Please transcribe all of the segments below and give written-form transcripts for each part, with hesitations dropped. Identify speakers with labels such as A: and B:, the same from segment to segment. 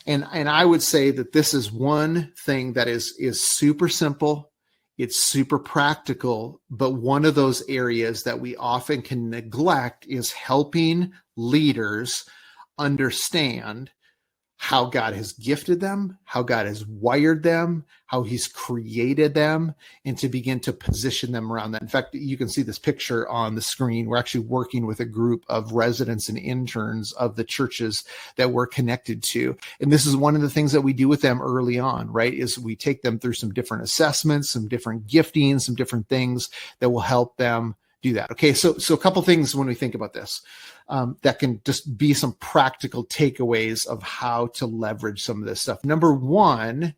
A: And I would say that this is one thing that is super simple. It's super practical, but one of those areas that we often can neglect is helping leaders understand how God has gifted them, how God has wired them, how he's created them, and to begin to position them around that. In fact, you can see this picture on the screen. We're actually working with a group of residents and interns of the churches that we're connected to. And this is one of the things that we do with them early on, right? Is we take them through some different assessments, some different giftings, some different things that will help them do that. Okay, so a couple things when we think about this. That can just be some practical takeaways of how to leverage some of this stuff. Number one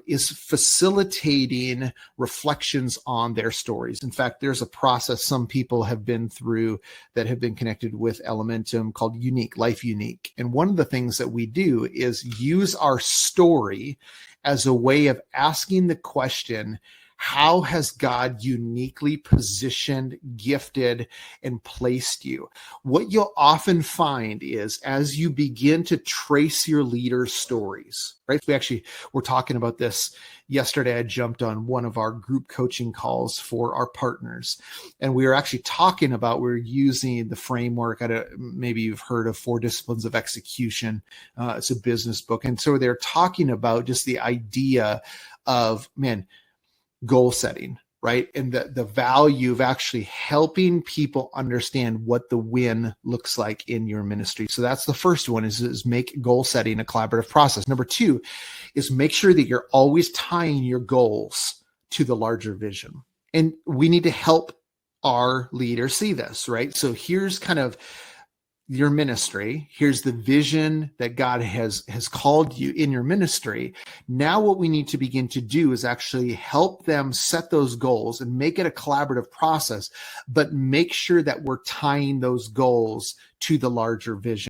A: is facilitating reflections on their stories. In fact, there's a process some people have been through that have been connected with Elementum called Life Unique. And one of the things that we do is use our story as a way of asking the question, how has God uniquely positioned, gifted, and placed you? What you'll often find is as you begin to trace your leaders' stories, right? We're talking about this yesterday. I jumped on one of our group coaching calls for our partners. And we were actually talking about, we're using the framework. Maybe you've heard of 4 Disciplines of Execution. It's a business book. And so they're talking about just the idea of, goal setting, right? And the value of actually helping people understand what the win looks like in your ministry. So that's the first one is make goal setting a collaborative process. Number 2 is make sure that you're always tying your goals to the larger vision. And we need to help our leaders see this, right? So here's kind of your ministry. Here's the vision that God has called you in your ministry. Now what we need to begin to do is actually help them set those goals and make it a collaborative process, but make sure that we're tying those goals to the larger vision.